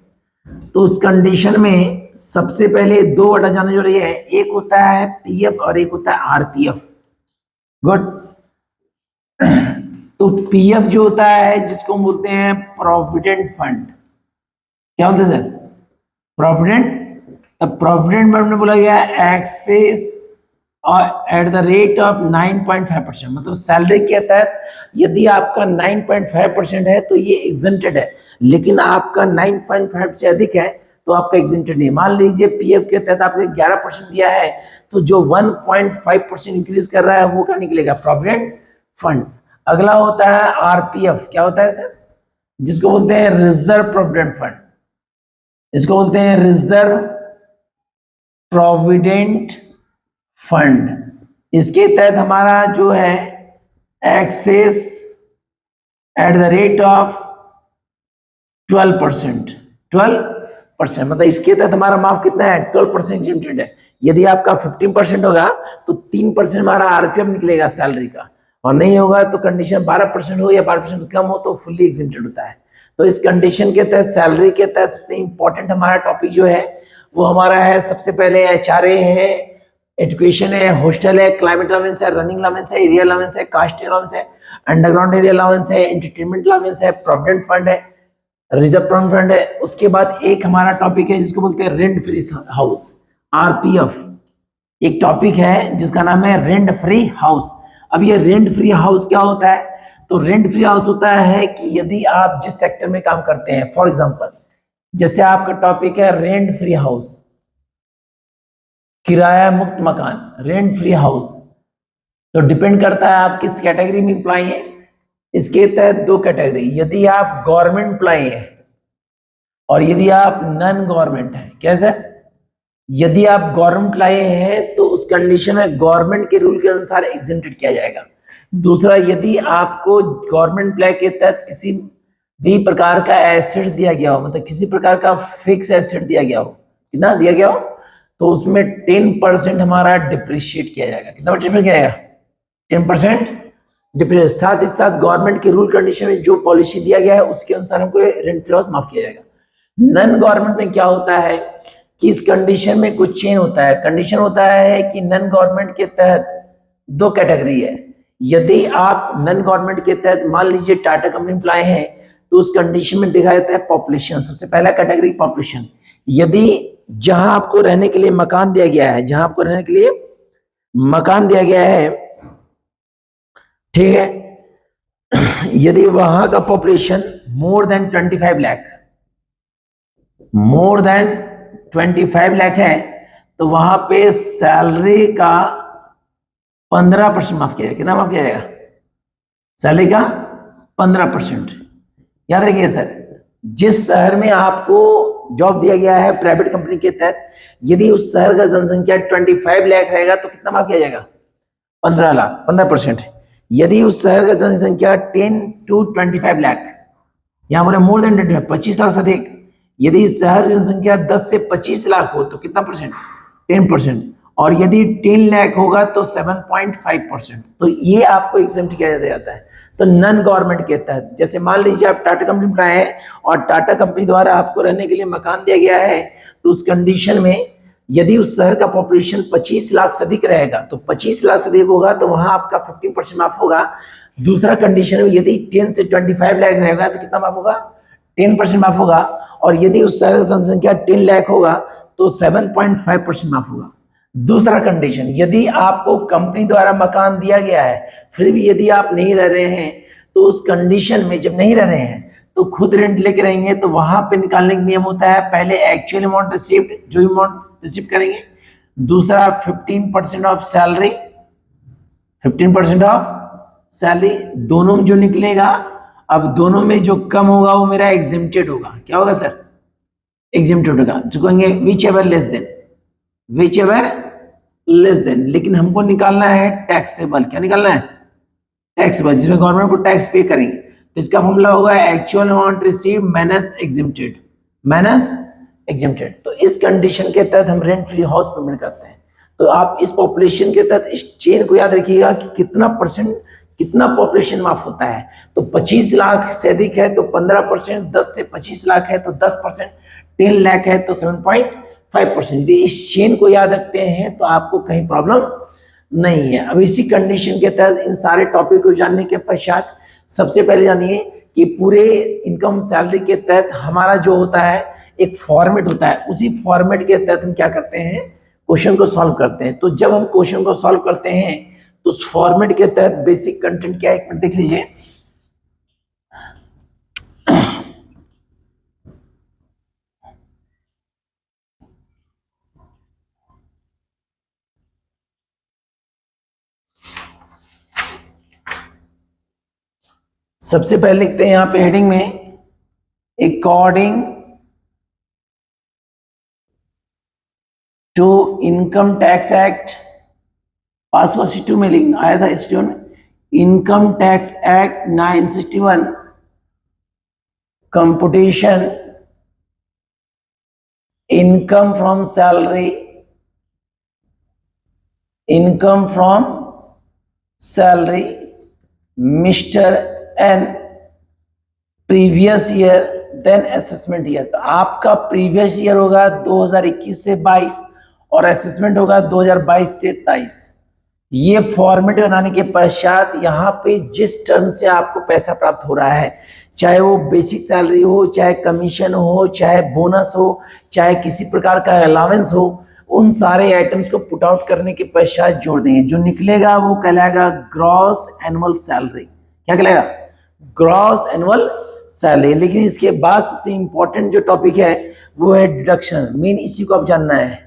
तो उस कंडीशन में सबसे पहले दो वर्ड जाना जरूरी है, एक होता है पीएफ और एक होता है आरपीएफ। गुड। तो पीएफ जो होता है जिसको हम बोलते हैं प्रोविडेंट फंड, क्या होता है सर? प्रोविडेंट। प्रोविडेंट फंड में बोला गया excess at the rate of 9.5%, मतलब सैलरी के तहत यदि आपका 9.5% है तो ये एग्जेंटेड है, लेकिन आपका 9.5 से अधिक है तो आपका एग्जेंटेड नहीं। मान लीजिए पीएफ के तहत आपने 11% दिया है, तो जो 1.5% इंक्रीज कर रहा है वो क्या निकलेगा? Provident fund. अगला होता है आरपीएफ, क्या होता है सर? जिसको बोलते हैं रिजर्व प्रोविडेंट फंड, इसको बोलते हैं रिजर्व प्रोविडेंट फंड। इसके तहत हमारा जो है excess at the rate of 12%, 12%, मतलब इसके तहत हमारा माफ कितना है? 12% एग्जेम्प्टेड है। यदि आपका 15% होगा तो 3% हमारा आरपीएफ निकलेगा सैलरी का, और नहीं होगा तो कंडीशन 12% हो या 12% कम हो तो फुल्ली एग्जेम्प्टेड होता है। तो इस कंडीशन के तहत सैलरी के तहत सबसे इंपॉर्टेंट हमारा टॉपिक जो है वो हमारा है, सबसे पहले एचआरए है, एजुकेशन है, हॉस्टल है, क्लाइमेट अलाउंस है, रनिंग अलाउंस है, एरिया अलाउंस है, कास्ट अलाउंस है, अंडरग्राउंड एरिया अलाउंस है, एंटरटेनमेंट अलाउंस है, प्रोविडेंट फंड है, रिजर्व प्रोविडेंट फंड है। उसके बाद एक हमारा टॉपिक है जिसको बोलते हैं रेंट फ्री हाउस, आरपीएफ। एक टॉपिक है जिसका नाम है रेंट फ्री हाउस। अब ये रेंट फ्री हाउस क्या होता है? तो रेंट फ्री हाउस होता है कि यदि आप जिस सेक्टर में काम करते हैं, फॉर एग्जांपल जैसे आपका टॉपिक है रेंट फ्री हाउस, किराया मुक्त मकान, रेंट फ्री हाउस, तो डिपेंड करता है आप किस कैटेगरी में एम्प्लॉय है। इसके तहत दो कैटेगरी, यदि आप गवर्नमेंट एम्प्लॉय है और यदि आप नॉन गवर्नमेंट है। कैसे? यदि आप गवर्नमेंट एम्प्लॉय हैं तो उस कंडीशन में गवर्नमेंट के रूल के अनुसार एग्जेम्प्टेड किया जाएगा। दूसरा, यदि आपको गवर्नमेंट एम्प्लॉय के तहत किसी भी प्रकार का एसेट दिया गया हो, मतलब किसी प्रकार का फिक्स एसेट दिया गया हो, कितना दिया गया हो, तो उसमें 10% हमारा डिप्रिशिएट किया जाएगा। कितना डिप्रिशिएट किया जाएगा? 10% डिप्रिशिएट। साथ ही साथ गवर्नमेंट के रूल कंडीशन में जो पॉलिसी दिया गया है उसके अनुसार हमको रेंट फ्री हाउस माफ किया जाएगा। नॉन गवर्नमेंट में क्या होता है कि इस कंडीशन में कुछ चेंज होता है। कंडीशन होता है कि नॉन गवर्नमेंट के तहत दो कैटेगरी है। यदि आप नॉन गवर्नमेंट के तहत मान लीजिए टाटा कंपनी एम्प्लॉय हैं तो उस कंडीशन में दिखाया जाता है पॉपुलेशन। सबसे पहला कैटेगरी पॉपुलेशन। यदि जहां आपको रहने के लिए मकान दिया गया है, जहां आपको रहने के लिए मकान दिया गया है, ठीक है, यदि वहां का population more than 25 lakh, more than 25 lakh है, तो वहां पे सैलरी का 15% माफ किया जाएगा। कितना माफ किया जाएगा? सैलरी का 15%। याद रखिए सर, जिस शहर में आपको जॉब दिया गया है प्राइवेट कंपनी के तहत, यदि उस शहर का जनसंख्या 25 लाख रहेगा तो कितना माफ किया जाएगा? 15 लाख, 15%। यदि उस शहर का जनसंख्या 10 to 25 लाख, यहाँ बोले मोर देन 25, 25 लाख से अधिक, यदि शहर की जनसंख्या 10 से 25 लाख हो तो कितना परसेंट? 10%। और यदि 10 लाख होगा तो 7.5%। तो ये आपको एग्जेम्प्ट किया जाता है। तो नॉन गवर्नमेंट के तहत, जैसे मान लीजिए आप टाटा कंपनी में है और टाटा कंपनी द्वारा आपको रहने के लिए मकान दिया गया है, तो उस कंडीशन में यदि उस शहर का पॉपुलेशन 25 लाख से अधिक रहेगा, तो 25 लाख से अधिक होगा तो वहां आपका 15% माफ होगा। दूसरा कंडीशन में यदि 10 से 25 लाख रहेगा तो कितना माफ होगा? 10% माफ होगा। और यदि उस शहर की जनसंख्या 10 लाख होगा तो 7.5% माफ होगा। दूसरा कंडीशन, यदि आपको कंपनी द्वारा मकान दिया गया है फिर भी यदि आप नहीं रह रहे हैं, तो उस कंडीशन में जब नहीं रह रहे हैं तो खुद रेंट लेके रहेंगे, तो वहां पे निकालने का नियम होता है, पहले एक्चुअल अमाउंट रिसीव्ड, जो अमाउंट रिसीव करेंगे, दूसरा 15% ऑफ सैलरी, 15% ऑफ सैलरी, दोनों में जो निकलेगा, अब दोनों में जो कम होगा वो मेरा एग्जेम्प्टेड होगा। क्या होगा सर? एग्जेम्प्टेड होगा, जो कहेंगे which ever less than, which ever less than. लेकिन हमको निकालना है टैक्सेबल। क्या निकालना है? टैक्सेबल, जिसमें गवर्नमेंट को टैक्स पे करेंगे। तो इसका फॉर्मूला होगा actual amount receive minus exempted, minus exempted. तो इस कंडीशन के तहत हम रेंट फ्री हाउस पेमेंट करते हैं। तो आप इस पॉपुलेशन के तहत इस चेन को याद रखिएगा कि कितना परसेंट कितना पॉपुलेशन माफ होता है, तो 25 लाख से अधिक है तो 15%, 10 से 25 लाख है तो 10%, 10 लाख है तो 7.5%। यदि इस चेन को याद रखते हैं तो आपको कहीं प्रॉब्लम नहीं है। अब इसी कंडीशन के तहत इन सारे टॉपिक को जानने के पश्चात सबसे पहले जानिए कि पूरे इनकम सैलरी के तहत हमारा जो होता है एक फॉर्मेट होता है, उसी फॉर्मेट के तहत हम क्या करते हैं, क्वेश्चन को सॉल्व करते हैं। तो जब हम क्वेश्चन को सॉल्व करते हैं तो उस फॉर्मेट के तहत बेसिक कंटेंट क्या है, एक मिनट देख लीजिए। सबसे पहले लिखते हैं यहां पे हेडिंग में according to income tax act, pass हुआ 62 में लिखना आया था, 61 income tax act 961 computation income from salary, income from salary mister N previous year then assessment year. तो आपका प्रीवियस ईयर होगा 2021 से 22 और असेसमेंट होगा 2022 से 23। ये फॉर्मेट बनाने के पश्चात यहाँ पे जिस टर्म से आपको पैसा प्राप्त हो रहा है, चाहे वो बेसिक सैलरी हो, चाहे कमीशन हो, चाहे बोनस हो, चाहे किसी प्रकार का अलावेंस हो, उन सारे आइटम्स को पुट आउट करने के पश्चात जोड़ देंगे। जो निकलेगा वो कहलाएगा ग्रॉस एनुअल सैलरी। क्या कहलाएगा? Gross annual salary. लेकिन इसके बाद सबसे इंपॉर्टेंट जो टॉपिक है वो है डिडक्शन। मेन इसी को आप जानना है,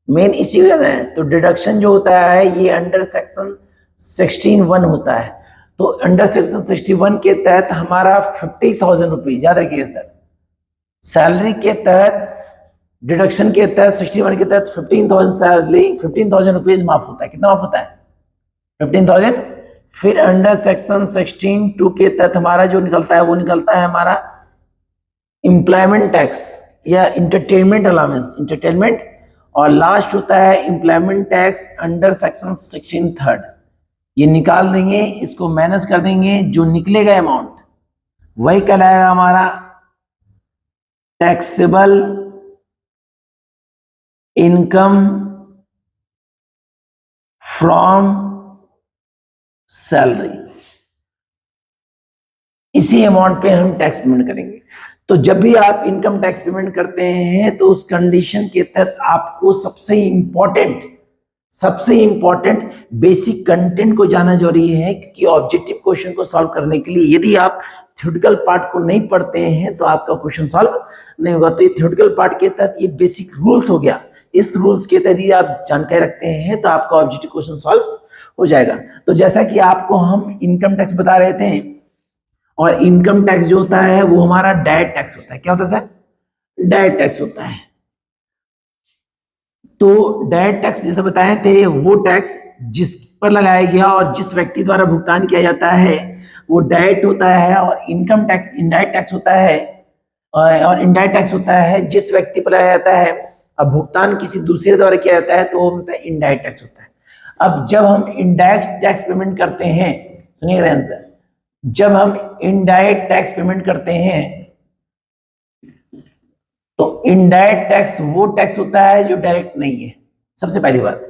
मेन इसी को जानना है। तो डिडक्शन जो होता है ये अंडर सेक्शन 16(1) होता है। तो अंडर सेक्शन 61 के तहत हमारा 50,000 रुपीज, याद रखिएगा सर, सैलरी के तहत डिडक्शन के तहत 61 के तहत 15,000 सैलरी, 15,000 रुपीज माफ होता है। कितना माफ होता है? 15,000। फिर अंडर सेक्शन 16(2) के तहत हमारा जो निकलता है वो निकलता है हमारा एम्प्लॉयमेंट टैक्स या इंटरटेनमेंट अलाउंस, इंटरटेनमेंट। और लास्ट होता है एम्प्लॉयमेंट टैक्स अंडर सेक्शन 16(3). ये निकाल देंगे, इसको माइनस कर देंगे, जो निकलेगा अमाउंट वही कहलाएगा हमारा टैक्सेबल इनकम फ्रॉम सैलरी। इसी अमाउंट पे हम टैक्स पेमेंट करेंगे। तो जब भी आप इनकम टैक्स पेमेंट करते हैं तो उस कंडीशन के तहत आपको सबसे इंपॉर्टेंट बेसिक कंटेंट को जानना जरूरी है, क्योंकि ऑब्जेक्टिव क्वेश्चन को सॉल्व करने के लिए यदि आप थ्योरेटिकल पार्ट को नहीं पढ़ते हैं तो आपका क्वेश्चन सॉल्व नहीं होगा। तो ये थ्योरेटिकल पार्ट के तहत ये बेसिक रूल्स हो गया। इस रूल्स के तहत यदि आप जानकारी रखते हैं तो आपका ऑब्जेक्टिव क्वेश्चन सॉल्व हो जाएगा। तो जैसा कि आपको हम इनकम टैक्स बता रहे थे, और इनकम टैक्स जो होता है वो हमारा डायरेक्ट टैक्स होता है। क्या होता है सर? डायरेक्ट टैक्स होता है। तो डायरेक्ट टैक्स जैसे बताए थे वो टैक्स जिस पर लगाया गया और जिस व्यक्ति द्वारा भुगतान किया जाता है वो डायरेक्ट होता है, और इनकम टैक्स इनडायरेक्ट टैक्स होता है, और इनडायरेक्ट टैक्स होता है जिस व्यक्ति पर लगाया जाता है। अब भुगतान किसी दूसरे द्वारा किया जाता है तो वो मतलब इनडायरेक्ट टैक्स होता है। अब जब हम इनडायरेक्ट टैक्स पेमेंट करते हैं, सुनिए ध्यान से, जब हम इनडायरेक्ट टैक्स पेमेंट करते हैं तो इनडायरेक्ट टैक्स वो टैक्स होता है जो डायरेक्ट नहीं है। सबसे पहली बात,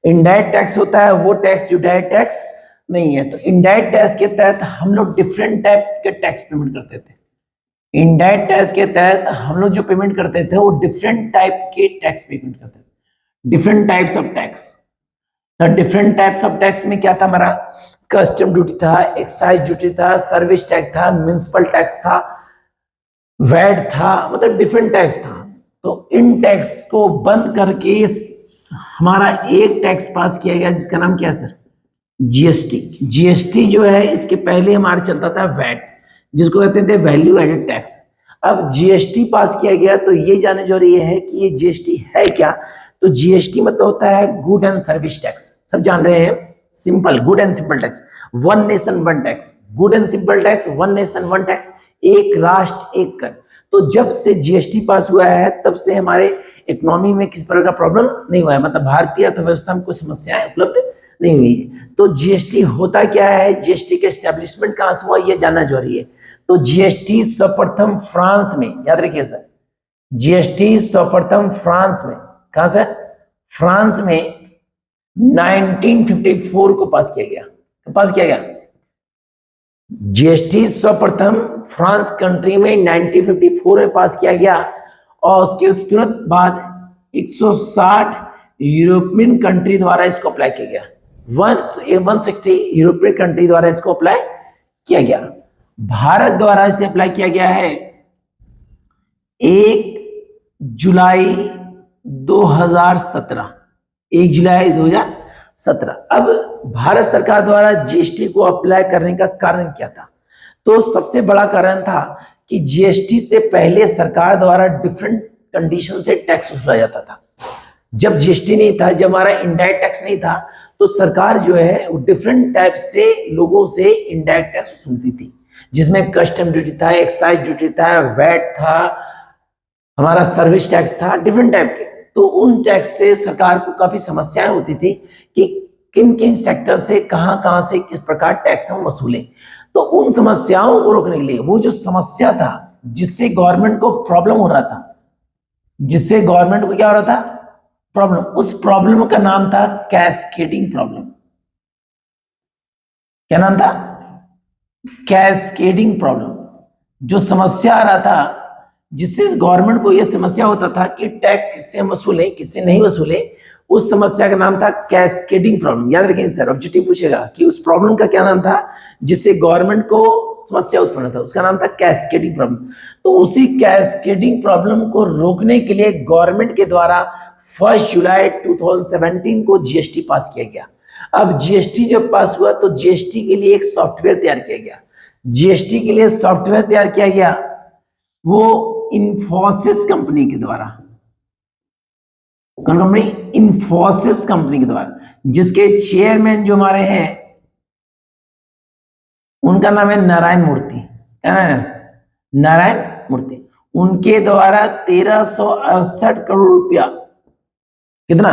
इनडायरेक्ट टैक्स होता है वो टैक्स जो डायरेक्ट टैक्स नहीं है। तो इनडायरेक्ट टैक्स के तहत हम लोग डिफरेंट टाइप के टैक्स पेमेंट करते थे। इनडायरेक्ट टैक्स के तहत हम लोग जो पेमेंट करते थे वो डिफरेंट टाइप के टैक्स पेमेंट करते थे, डिफरेंट टाइप्स ऑफ टैक्स। तो डिफरेंट टाइप्स ऑफ टैक्स में क्या था हमारा? कस्टम ड्यूटी था, एक्साइज ड्यूटी था, सर्विस टैक्स था, म्युनिसिपल टैक्स था, वैट था, मतलब डिफरेंट टैक्स था। तो इन टैक्स को बंद करके हमारा एक टैक्स पास किया गया जिसका नाम क्या है सर? जीएसटी। जीएसटी जो है इसके पहले हमारा चलता था वैट, जिसको कहते थे वैल्यू एडेड टैक्स। अब जीएसटी पास किया गया तो ये जानना जरूरी है कि ये जीएसटी है क्या। तो जीएसटी मतलब होता है गुड एंड सर्विस टैक्स, सब जान रहे हैं, simple, good and simple tax, one nation one tax, good and simple tax, one nation one tax, एक राष्ट्र एक कर। तो जब से जीएसटी पास हुआ है तब से हमारे इकोनॉमी में किस प्रकार का प्रॉब्लम नहीं हुआ है, मतलब भारतीय अर्थव्यवस्था में कोई समस्याएं उपलब्ध नहीं हुई। तो जीएसटी होता क्या है, जीएसटी के एस्टेब्लिशमेंट कहां से हुआ ये जानना जरूरी है। तो जीएसटी सर्वप्रथम फ्रांस में, याद रखिए सर, जीएसटी सर्वप्रथम फ्रांस में, कहां से, फ्रांस में 1954 को पास किया गया। पास किया गया जीएसटी सर्वप्रथम फ्रांस कंट्री में 1954 में पास किया गया, और उसके तुरंत बाद 160 यूरोपियन कंट्री द्वारा इसको अप्लाई किया गया। 160 यूरोपियन कंट्री द्वारा इसको अप्लाई किया गया। भारत द्वारा इसे अप्लाई किया गया है 1 जुलाई 2017। 1 जुलाई 2017। अब भारत सरकार द्वारा जीएसटी को अप्लाई करने का कारण क्या था? तो सबसे बड़ा कारण था कि जीएसटी से पहले सरकार द्वारा डिफरेंट कंडीशन से टैक्स वसूला जाता था। जब जीएसटी नहीं था, जब हमारा इनडायरेक्ट टैक्स नहीं था, तो सरकार जो है वो डिफरेंट टाइप से लोगों से इनडायरेक्ट टैक्स वसूलती थी, जिसमें कस्टम ड्यूटी था, एक्साइज ड्यूटी था, वैट था, हमारा सर्विस टैक्स था, डिफरेंट टाइप के। तो उन टैक्स से सरकार को काफी समस्याएं होती थी कि किन किन सेक्टर से कहां से किस प्रकार टैक्स हम वसूलें। तो उन समस्याओं को रोकने के लिए, वो जो समस्या था जिससे गवर्नमेंट को प्रॉब्लम हो रहा था, जिससे गवर्नमेंट को क्या हो रहा था, प्रॉब्लम, उस प्रॉब्लम का नाम था कैस्केडिंग प्रॉब्लम। क्या नाम था? Cascading problem. जो समस्या आ रहा था, जिससे गवर्नमेंट को यह समस्या होता था कि टैक्स किससे वसूले किससे नहीं वसूले, उस समस्या का नाम था कैस्केडिंग प्रॉब्लम। याद रखेंगे सर, ऑब्जेक्टिव पूछेगा कि उस प्रॉब्लम का क्या नाम था जिससे गवर्नमेंट को समस्या उत्पन्न था, उसका नाम था कैस्केडिंग प्रॉब्लम। तो उसी कैस्केडिंग प्रॉब्लम को रोकने के लिए गवर्नमेंट के द्वारा 1 जुलाई 2017 को जीएसटी पास किया गया। अब जीएसटी जब पास हुआ तो जीएसटी के लिए एक सॉफ्टवेयर तैयार किया गया। जीएसटी के लिए सॉफ्टवेयर तैयार किया गया, वो इन्फोसिस कंपनी के द्वारा। कौन कंपनी? इन्फोसिस कंपनी के द्वारा, जिसके चेयरमैन जो हमारे हैं उनका नाम है नारायण मूर्ति। क्या नाम है? नारायण मूर्ति। उनके द्वारा 1368 करोड़ रुपया, कितना?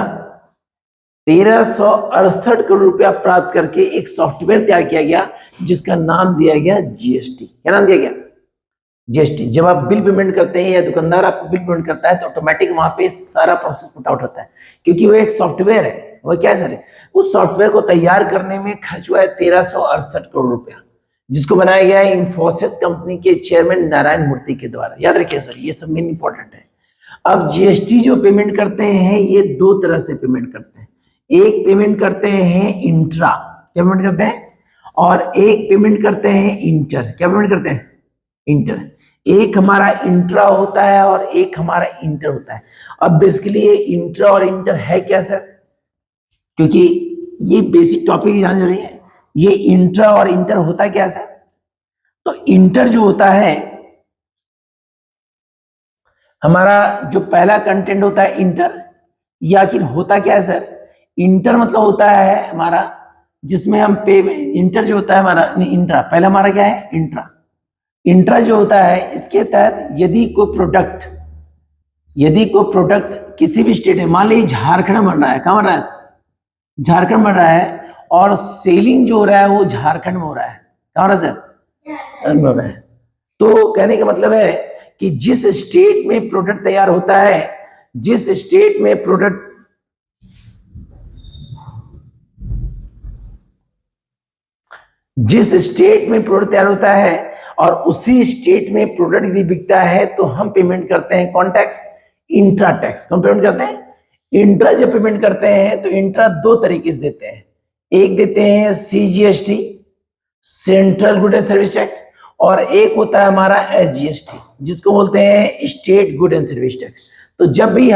1368 करोड़ रुपया प्राप्त करके एक सॉफ्टवेयर तैयार किया गया, जिसका नाम दिया गया जीएसटी। क्या नाम दिया गया? जीएसटी। जब आप बिल पेमेंट करते हैं या दुकानदार आपको बिल पेमेंट करता है, तो ऑटोमेटिक वहां पे सारा प्रोसेस पुट आउट होता है, क्योंकि वो एक सॉफ्टवेयर है। वो क्या है सर? उस सॉफ्टवेयर को तैयार करने में खर्च हुआ है 1368 करोड़ रुपया, जिसको बनाया गया है इन्फोसिस कंपनी के चेयरमैन नारायण मूर्ति के द्वारा। याद रखिए सर, ये सब मेन इंपॉर्टेंट है। अब जीएसटी जो पेमेंट करते हैं, ये 2 तरह से पेमेंट करते हैं। एक पेमेंट करते हैं इंट्रा, क्या पेमेंट करते हैं, और एक पेमेंट करते हैं इंटर। क्या पेमेंट करते हैं? इंटर। एक हमारा इंट्रा होता है और एक हमारा इंटर होता है। अब बेसिकली ये इंट्रा और इंटर है क्या सर? क्योंकि ये बेसिक टॉपिक जान जरूरी है। ये इंट्रा और इंटर होता है क्या सर? तो इंटर जो होता है, हमारा जो पहला कंटेंट होता है इंटर, ये आखिर होता क्या है सर? इंटर मतलब होता है हमारा जिसमें हम पे, इंटर जो होता है हमारा, इंट्रा पहला हमारा क्या है? इंट्रा। इंट्रा जो होता है, इसके तहत यदि कोई प्रोडक्ट किसी भी स्टेट में, मान लीजिए झारखंड में बन रहा है, कहां बन रहा है? झारखंड बन रहा है, और सेलिंग जो हो रहा है वो झारखंड में हो रहा है। कहां हो रहा है सर? तो कहने का मतलब है कि जिस स्टेट में प्रोडक्ट तैयार होता है, जिस स्टेट में प्रोडक्ट तैयार होता है और उसी स्टेट में प्रोडक्ट यदि बिकता है, तो हम पेमेंट करते हैं कौन टैक्स? Intra tax. कौन पेमेंट करते हैं? इंट्रा जब पेमेंट करते हैं तो इंट्रा 2 तरीके से देते हैं। एक देते हैं CGST, central good and service tax, और एक होता है हमारा एसजीएसटी, जिसको बोलते हैं state good and service tax. तो जब भी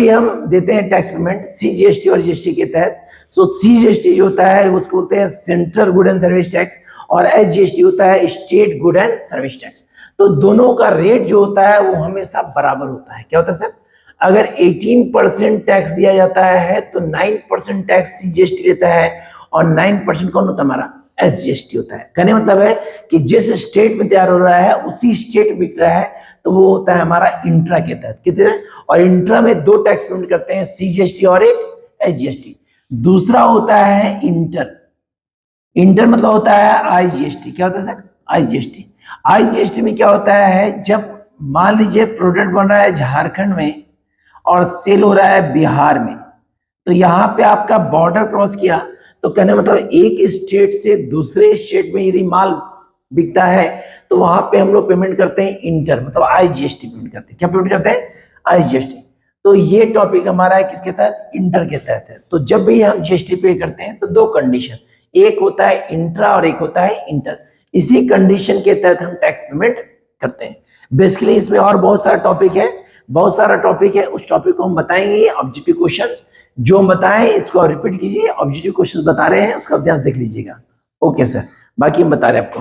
हम देते हैं टैक्स पेमेंट सीजीएसटी और जीएसटी के तहत, सो सीजीएसटी जो होता है उसको बोलते हैं central good and service tax, और एसजीएसटी होता है state good and service tax. तो दोनों का रेट जो होता है वो हमेशा बराबर होता है। क्या होता है सर? अगर 18% टैक्स दिया जाता है तो 9% टैक्स सीजीएसटी लेता है, और 9% कौन होता है? हमारा एसजीएसटी होता है। कहने मतलब है कि जिस स्टेट में तैयार हो रहा है उसी स्टेट में बिक रहा है, तो वो होता है हमारा इंट्रा के तहत। कितने? और इंट्रा में 2 टैक्स पेमेंट करते हैं, सीजीएसटी और एक एसजीएसटी। दूसरा होता है इंटर। इंटर मतलब होता है आईजीएसटी। क्या होता है सर? आईजीएसटी। आईजीएसटी में क्या होता है, जब मान लीजिए प्रोडक्ट बन रहा है झारखंड में और सेल हो रहा है बिहार में, तो यहाँ पे आपका बॉर्डर क्रॉस किया, तो कहने मतलब एक स्टेट से दूसरे स्टेट में यदि माल बिकता है तो वहां पे हम लोग पेमेंट करते हैं इंटर, मतलब आईजीएसटी पेमेंट करते हैं। क्या पेमेंट करते हैं? आईजीएसटी। तो ये टॉपिक हमारा है किसके तहत? इंटर के तहत है। तो जब भी हम जीएसटी पे करते हैं तो दो कंडीशन, एक होता है इंट्रा और एक होता है इंटर। इसी कंडीशन के तहत हम टैक्स पेमेंट करते हैं। बेसिकली इसमें और बहुत सारा टॉपिक है, बहुत सारा टॉपिक है, उस टॉपिक को हम बताएंगे। ऑब्जेक्टिव क्वेश्चंस जो हम बताएं इसको रिपीट कीजिए, ऑब्जेक्टिव क्वेश्चंस बता रहे हैं उसका अभ्यास देख लीजिएगा। ओके सर, बाकी हम बता रहे हैं आपको।